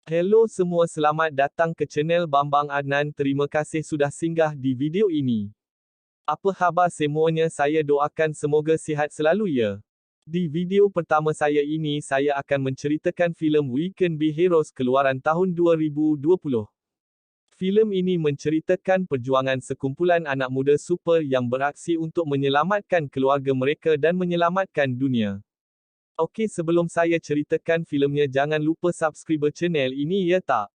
Hello semua, selamat datang ke channel Bambang Adnan. Terima kasih sudah singgah di video ini. Apa khabar semuanya? Saya doakan semoga sihat selalu ya. Di video pertama saya ini saya akan menceritakan filem We Can Be Heroes keluaran tahun 2020. Filem ini menceritakan perjuangan sekumpulan anak muda super yang beraksi untuk menyelamatkan keluarga mereka dan menyelamatkan dunia. Okey, sebelum saya ceritakan filemnya, jangan lupa subscribe channel ini ya tak?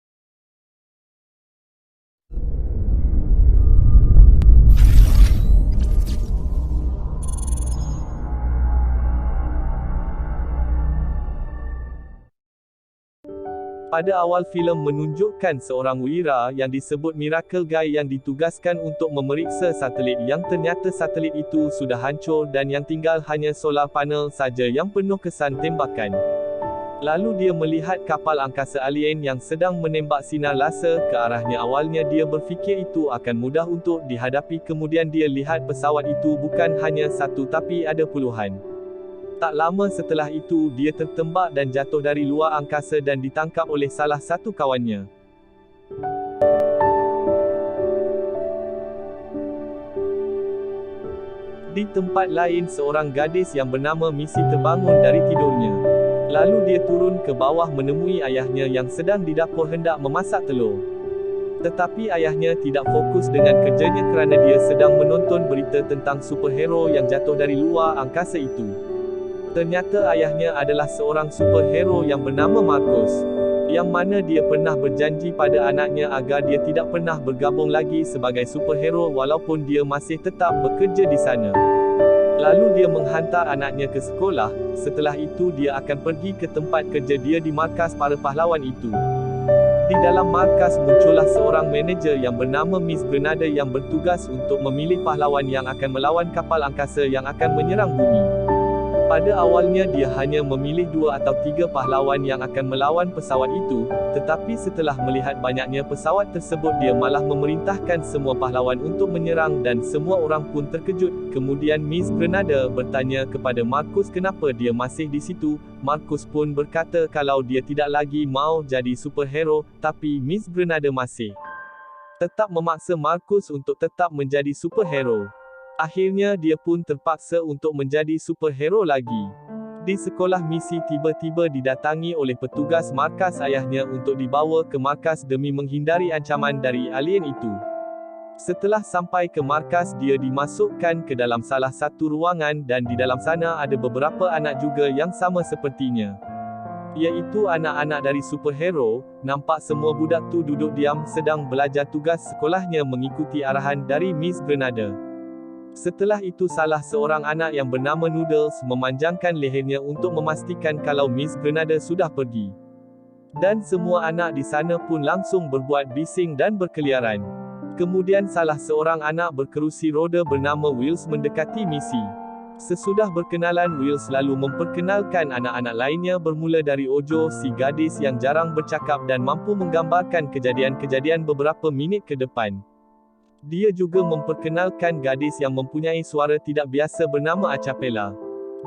Pada awal filem menunjukkan seorang wira yang disebut Miracle Guy yang ditugaskan untuk memeriksa satelit yang ternyata satelit itu sudah hancur dan yang tinggal hanya solar panel saja yang penuh kesan tembakan. Lalu dia melihat kapal angkasa alien yang sedang menembak sinar laser ke arahnya. Awalnya dia berfikir itu akan mudah untuk dihadapi, kemudian dia lihat pesawat itu bukan hanya satu tapi ada puluhan. Tak lama setelah itu dia tertembak dan jatuh dari luar angkasa dan ditangkap oleh salah satu kawannya. Di tempat lain, seorang gadis yang bernama Missy terbangun dari tidurnya. Lalu dia turun ke bawah menemui ayahnya yang sedang di dapur hendak memasak telur. Tetapi ayahnya tidak fokus dengan kerjanya kerana dia sedang menonton berita tentang superhero yang jatuh dari luar angkasa itu. Ternyata ayahnya adalah seorang superhero yang bernama Marcus, yang mana dia pernah berjanji pada anaknya agar dia tidak pernah bergabung lagi sebagai superhero walaupun dia masih tetap bekerja di sana. Lalu dia menghantar anaknya ke sekolah. Setelah itu dia akan pergi ke tempat kerja dia di markas para pahlawan itu. Di dalam markas muncullah seorang manager yang bernama Miss Grenada yang bertugas untuk memilih pahlawan yang akan melawan kapal angkasa yang akan menyerang bumi. Pada awalnya dia hanya memilih 2 atau 3 pahlawan yang akan melawan pesawat itu, tetapi setelah melihat banyaknya pesawat tersebut dia malah memerintahkan semua pahlawan untuk menyerang dan semua orang pun terkejut. Kemudian Miss Grenada bertanya kepada Marcus kenapa dia masih di situ. Marcus pun berkata kalau dia tidak lagi mau jadi superhero, tapi Miss Grenada masih tetap memaksa Marcus untuk tetap menjadi superhero. Akhirnya dia pun terpaksa untuk menjadi superhero lagi. Di sekolah, Missy tiba-tiba didatangi oleh petugas markas ayahnya untuk dibawa ke markas demi menghindari ancaman dari alien itu. Setelah sampai ke markas, dia dimasukkan ke dalam salah satu ruangan dan di dalam sana ada beberapa anak juga yang sama sepertinya, iaitu anak-anak dari superhero. Nampak semua budak tu duduk diam sedang belajar tugas sekolahnya mengikuti arahan dari Miss Grenada. Setelah itu salah seorang anak yang bernama Noodles memanjangkan lehernya untuk memastikan kalau Miss Grenada sudah pergi. Dan semua anak di sana pun langsung berbuat bising dan berkeliaran. Kemudian salah seorang anak berkerusi roda bernama Wills mendekati Missy. Sesudah berkenalan, Wills lalu memperkenalkan anak-anak lainnya bermula dari Ojo, si gadis yang jarang bercakap dan mampu menggambarkan kejadian-kejadian beberapa minit ke depan. Dia juga memperkenalkan gadis yang mempunyai suara tidak biasa bernama Acapella.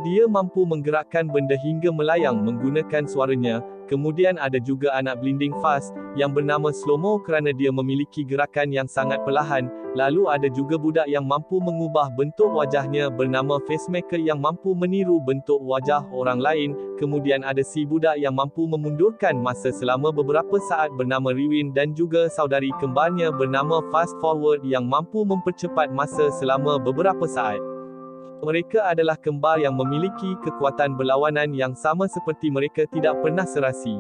Dia mampu menggerakkan benda hingga melayang menggunakan suaranya. Kemudian ada juga anak blinding fast, yang bernama Slow-Mo kerana dia memiliki gerakan yang sangat perlahan. Lalu ada juga budak yang mampu mengubah bentuk wajahnya bernama Facemaker yang mampu meniru bentuk wajah orang lain. Kemudian ada si budak yang mampu memundurkan masa selama beberapa saat bernama Rewind dan juga saudari kembarnya bernama Fast Forward yang mampu mempercepat masa selama beberapa saat. Mereka adalah kembar yang memiliki kekuatan berlawanan yang sama seperti mereka tidak pernah serasi.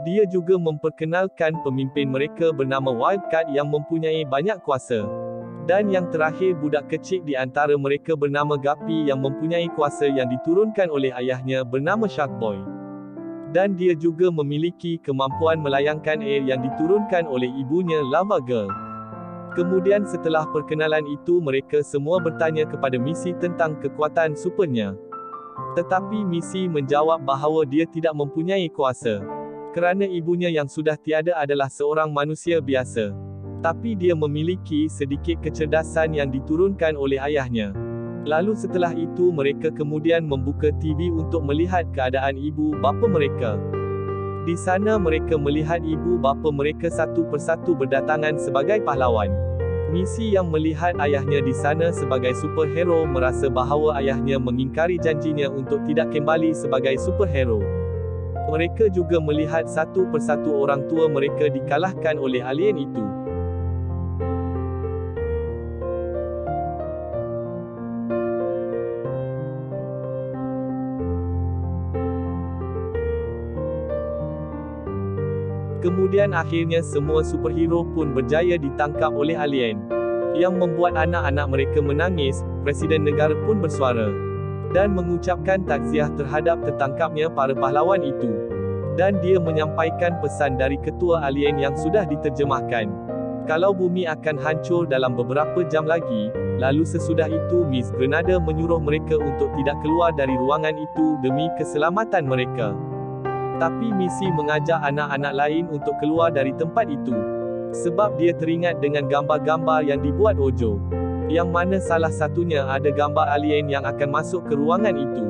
Dia juga memperkenalkan pemimpin mereka bernama Wildcat yang mempunyai banyak kuasa. Dan yang terakhir budak kecil di antara mereka bernama Guppy yang mempunyai kuasa yang diturunkan oleh ayahnya bernama Shark Boy. Dan dia juga memiliki kemampuan melayangkan air yang diturunkan oleh ibunya Lava Girl. Kemudian setelah perkenalan itu mereka semua bertanya kepada Missy tentang kekuatan supernya. Tetapi Missy menjawab bahawa dia tidak mempunyai kuasa. Kerana ibunya yang sudah tiada adalah seorang manusia biasa. Tapi dia memiliki sedikit kecerdasan yang diturunkan oleh ayahnya. Lalu setelah itu mereka kemudian membuka TV untuk melihat keadaan ibu bapa mereka. Di sana mereka melihat ibu bapa mereka satu persatu berdatangan sebagai pahlawan. Missy yang melihat ayahnya di sana sebagai superhero merasa bahawa ayahnya mengingkari janjinya untuk tidak kembali sebagai superhero. Mereka juga melihat satu persatu orang tua mereka dikalahkan oleh alien itu. Kemudian akhirnya semua superhero pun berjaya ditangkap oleh alien. Yang membuat anak-anak mereka menangis, Presiden negara pun bersuara dan mengucapkan takziah terhadap tertangkapnya para pahlawan itu. Dan dia menyampaikan pesan dari ketua alien yang sudah diterjemahkan. Kalau bumi akan hancur dalam beberapa jam lagi, lalu sesudah itu Miss Grenada menyuruh mereka untuk tidak keluar dari ruangan itu demi keselamatan mereka. Tapi Missy mengajak anak-anak lain untuk keluar dari tempat itu. Sebab dia teringat dengan gambar-gambar yang dibuat Ojo. Yang mana salah satunya ada gambar alien yang akan masuk ke ruangan itu.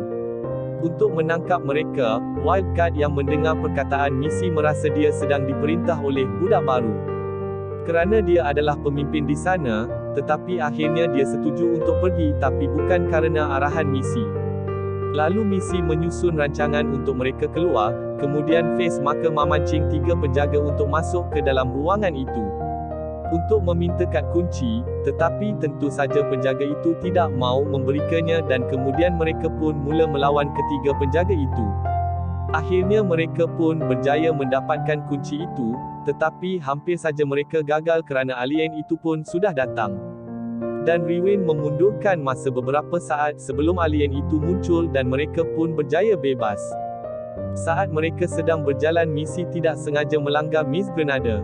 Untuk menangkap mereka, Wildcat yang mendengar perkataan Missy merasa dia sedang diperintah oleh budak baru. Kerana dia adalah pemimpin di sana, tetapi akhirnya dia setuju untuk pergi tapi bukan kerana arahan Missy. Lalu Missy menyusun rancangan untuk mereka keluar, kemudian Face maka memancing 3 penjaga untuk masuk ke dalam ruangan itu. Untuk meminta kad kunci, tetapi tentu saja penjaga itu tidak mau memberikannya dan kemudian mereka pun mula melawan ketiga penjaga itu. Akhirnya mereka pun berjaya mendapatkan kunci itu, tetapi hampir saja mereka gagal kerana alien itu pun sudah datang. Dan Riwin memundurkan masa beberapa saat sebelum alien itu muncul dan mereka pun berjaya bebas. Saat mereka sedang berjalan Missy tidak sengaja melanggar Miss Grenada.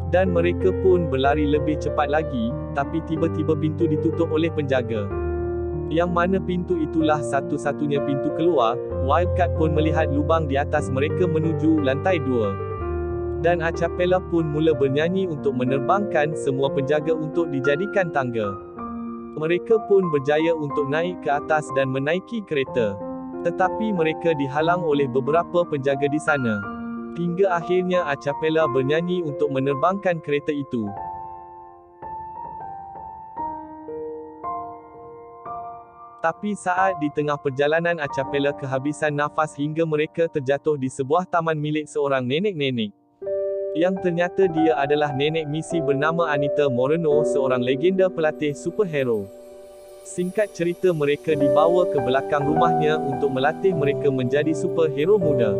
Dan mereka pun berlari lebih cepat lagi, tapi tiba-tiba pintu ditutup oleh penjaga. Yang mana pintu itulah satu-satunya pintu keluar, Wildcat pun melihat lubang di atas mereka menuju lantai 2. Dan Acapella pun mula bernyanyi untuk menerbangkan semua penjaga untuk dijadikan tangga. Mereka pun berjaya untuk naik ke atas dan menaiki kereta. Tetapi mereka dihalang oleh beberapa penjaga di sana. Hingga akhirnya Acapella bernyanyi untuk menerbangkan kereta itu. Tapi saat di tengah perjalanan Acapella kehabisan nafas hingga mereka terjatuh di sebuah taman milik seorang nenek-nenek. Yang ternyata dia adalah nenek Missy bernama Anita Moreno, seorang legenda pelatih superhero. Singkat cerita mereka dibawa ke belakang rumahnya untuk melatih mereka menjadi superhero muda.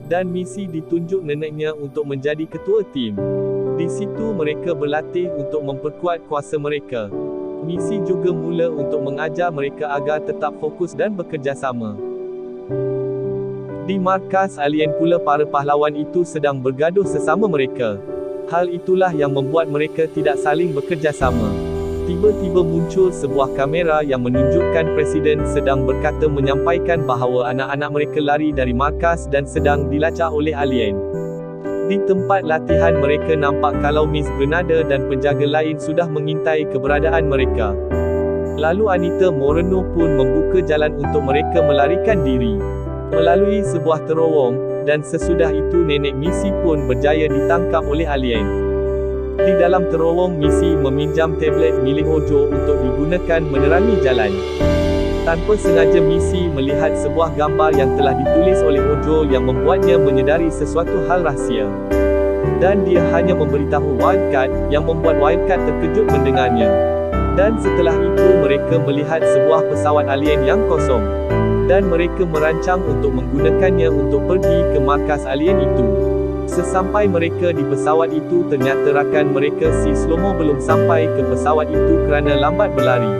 Dan Missy ditunjuk neneknya untuk menjadi ketua tim. Di situ mereka berlatih untuk memperkuat kuasa mereka. Missy juga mula untuk mengajar mereka agar tetap fokus dan bekerjasama. Di markas alien pula para pahlawan itu sedang bergaduh sesama mereka. Hal itulah yang membuat mereka tidak saling bekerjasama. Tiba-tiba muncul sebuah kamera yang menunjukkan Presiden sedang berkata menyampaikan bahawa anak-anak mereka lari dari markas dan sedang dilacak oleh alien. Di tempat latihan mereka nampak kalau Miss Grenada dan penjaga lain sudah mengintai keberadaan mereka. Lalu Anita Moreno pun membuka jalan untuk mereka melarikan diri melalui sebuah terowong, dan sesudah itu nenek Missy pun berjaya ditangkap oleh alien. Di dalam terowong Missy meminjam tablet milik Ojo untuk digunakan menerangi jalan. Tanpa sengaja Missy melihat sebuah gambar yang telah ditulis oleh Ojo yang membuatnya menyedari sesuatu hal rahsia. Dan dia hanya memberitahu Wildcat, yang membuat Wildcat terkejut mendengarnya. Dan setelah itu mereka melihat sebuah pesawat alien yang kosong. Dan mereka merancang untuk menggunakannya untuk pergi ke markas alien itu. Sesampai mereka di pesawat itu ternyata rakan mereka si Slomo belum sampai ke pesawat itu kerana lambat berlari.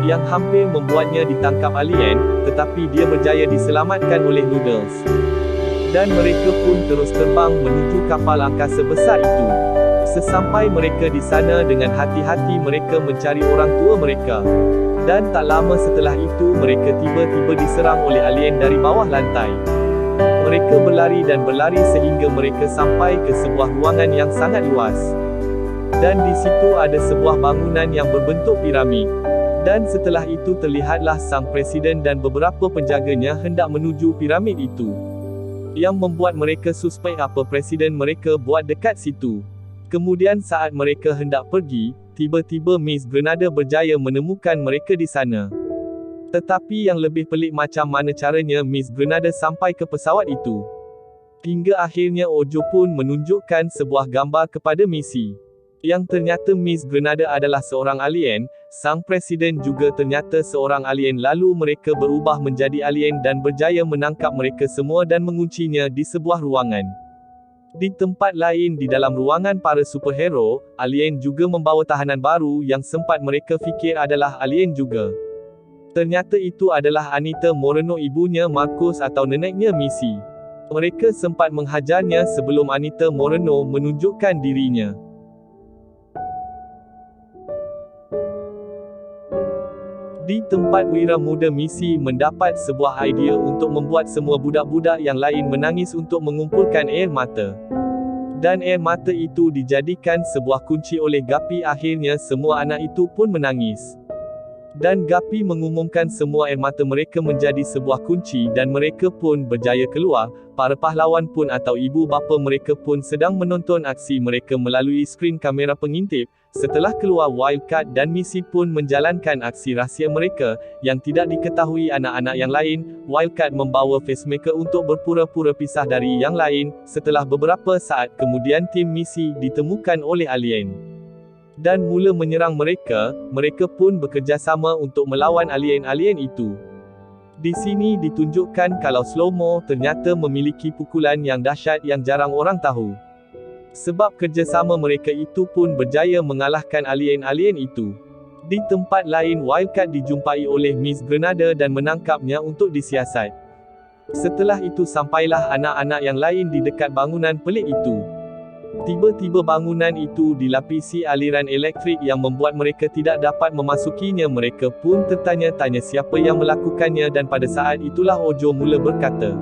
Yang hampir membuatnya ditangkap alien, tetapi dia berjaya diselamatkan oleh Noodles. Dan mereka pun terus terbang menuju kapal angkasa besar itu. Sesampai mereka di sana dengan hati-hati mereka mencari orang tua mereka. Dan tak lama setelah itu mereka tiba-tiba diserang oleh alien dari bawah lantai. Mereka berlari dan berlari sehingga mereka sampai ke sebuah ruangan yang sangat luas. Dan di situ ada sebuah bangunan yang berbentuk piramid. Dan setelah itu terlihatlah sang presiden dan beberapa penjaganya hendak menuju piramid itu. yang membuat mereka suspek apa presiden mereka buat dekat situ. Kemudian saat mereka hendak pergi, tiba-tiba Miss Grenada berjaya menemukan mereka di sana. Tetapi yang lebih pelik macam mana caranya Miss Grenada sampai ke pesawat itu. Hingga akhirnya Ojo pun menunjukkan sebuah gambar kepada Missy. Yang ternyata Miss Grenada adalah seorang alien, sang presiden juga ternyata seorang alien, lalu mereka berubah menjadi alien dan berjaya menangkap mereka semua dan menguncinya di sebuah ruangan. Di tempat lain di dalam ruangan para superhero, alien juga membawa tahanan baru yang sempat mereka fikir adalah alien juga. Ternyata itu adalah Anita Moreno, ibunya Marcos atau neneknya Missy. Mereka sempat menghajarnya sebelum Anita Moreno menunjukkan dirinya. Di tempat wira muda, Missy mendapat sebuah idea untuk membuat semua budak-budak yang lain menangis untuk mengumpulkan air mata. Dan air mata itu dijadikan sebuah kunci oleh Guppy. Akhirnya semua anak itu pun menangis. Dan Guppy mengumumkan semua air mata mereka menjadi sebuah kunci dan mereka pun berjaya keluar. Para pahlawan pun atau ibu bapa mereka pun sedang menonton aksi mereka melalui skrin kamera pengintip. Setelah keluar Wildcat dan Missy pun menjalankan aksi rahsia mereka, yang tidak diketahui anak-anak yang lain. Wildcat membawa pacemaker untuk berpura-pura pisah dari yang lain. Setelah beberapa saat kemudian tim Missy ditemukan oleh alien. Dan mula menyerang mereka, mereka pun bekerjasama untuk melawan alien-alien itu. Di sini ditunjukkan kalau Slow-Mo ternyata memiliki pukulan yang dahsyat yang jarang orang tahu. Sebab kerjasama mereka itu pun berjaya mengalahkan alien-alien itu. Di tempat lain, Wildcat dijumpai oleh Miss Grenada dan menangkapnya untuk disiasat. Setelah itu sampailah anak-anak yang lain di dekat bangunan pelik itu. Tiba-tiba bangunan itu dilapisi aliran elektrik yang membuat mereka tidak dapat memasukinya. Mereka pun tertanya-tanya siapa yang melakukannya dan pada saat itulah Ojo mula berkata.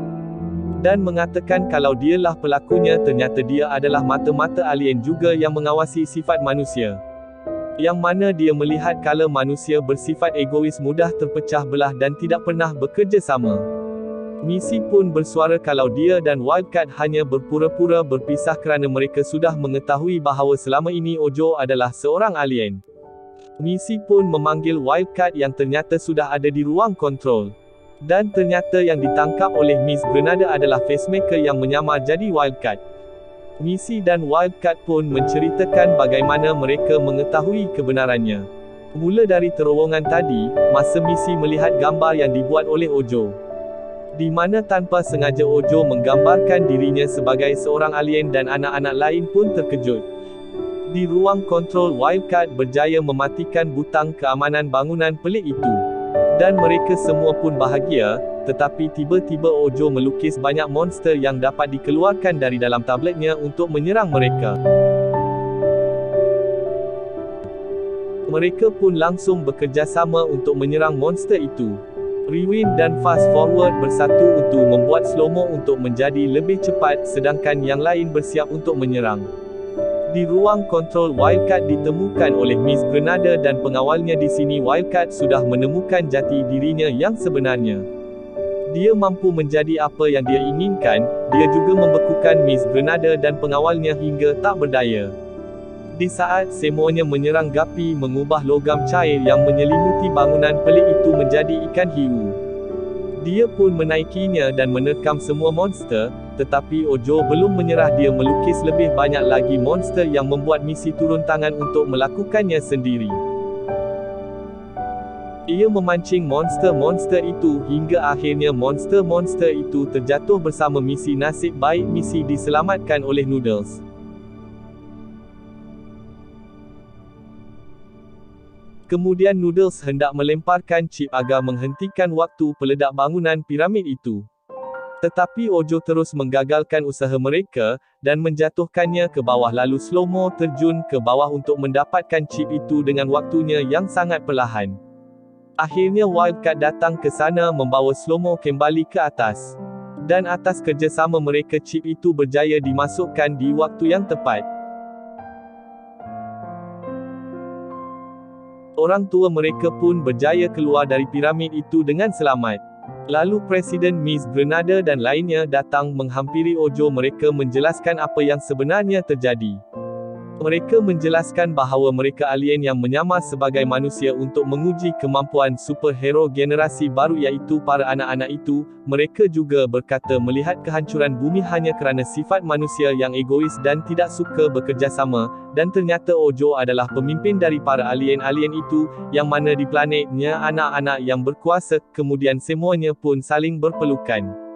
Dan mengatakan kalau dialah pelakunya. Ternyata dia adalah mata-mata alien juga yang mengawasi sifat manusia. Yang mana dia melihat kalau manusia bersifat egois, mudah terpecah belah dan tidak pernah bekerja sama. Missy pun bersuara kalau dia dan Wildcat hanya berpura-pura berpisah kerana mereka sudah mengetahui bahawa selama ini Ojo adalah seorang alien. Missy pun memanggil Wildcat yang ternyata sudah ada di ruang kontrol. Dan ternyata yang ditangkap oleh Miss Grenada adalah pacemaker yang menyamar jadi Wildcat. Missy dan Wildcat pun menceritakan bagaimana mereka mengetahui kebenarannya. Mula dari terowongan tadi, masa Missy melihat gambar yang dibuat oleh Ojo. Di mana tanpa sengaja Ojo menggambarkan dirinya sebagai seorang alien dan anak-anak lain pun terkejut. Di ruang kontrol, Wildcat berjaya mematikan butang keamanan bangunan pelik itu. Dan mereka semua pun bahagia, tetapi tiba-tiba Ojo melukis banyak monster yang dapat dikeluarkan dari dalam tabletnya untuk menyerang mereka. Mereka pun langsung bekerjasama untuk menyerang monster itu. Rewind dan fast forward bersatu untuk membuat Slow-Mo untuk menjadi lebih cepat, sedangkan yang lain bersiap untuk menyerang. Di ruang kontrol, Wildcat ditemukan oleh Miss Grenada dan pengawalnya. Di sini Wildcat sudah menemukan jati dirinya yang sebenarnya. Dia mampu menjadi apa yang dia inginkan. Dia juga membekukan Miss Grenada dan pengawalnya hingga tak berdaya. Di saat semuanya menyerang, Guppy mengubah logam cair yang menyelimuti bangunan pelik itu menjadi ikan hiu. Dia pun menaikinya dan menerkam semua monster, tetapi Ojo belum menyerah. Dia melukis lebih banyak lagi monster yang membuat Missy turun tangan untuk melakukannya sendiri. Ia memancing monster-monster itu hingga akhirnya monster-monster itu terjatuh bersama Missy. Nasib baik Missy diselamatkan oleh Noodles. Kemudian Noodles hendak melemparkan chip agar menghentikan waktu peledak bangunan piramid itu. Tetapi Ojo terus menggagalkan usaha mereka, dan menjatuhkannya ke bawah. Lalu Slow-Mo terjun ke bawah untuk mendapatkan chip itu dengan waktunya yang sangat perlahan. Akhirnya Wildcat datang ke sana membawa Slow-Mo kembali ke atas. Dan atas kerjasama mereka, chip itu berjaya dimasukkan di waktu yang tepat. Orang tua mereka pun berjaya keluar dari piramid itu dengan selamat. Lalu Presiden Miss Grenada dan lainnya datang menghampiri Ojo. Mereka menjelaskan apa yang sebenarnya terjadi. Mereka menjelaskan bahawa mereka alien yang menyamar sebagai manusia untuk menguji kemampuan superhero generasi baru iaitu para anak-anak itu. Mereka juga berkata melihat kehancuran bumi hanya kerana sifat manusia yang egois dan tidak suka bekerjasama, dan ternyata Ojo adalah pemimpin dari para alien-alien itu, yang mana di planetnya anak-anak yang berkuasa, kemudian semuanya pun saling berpelukan.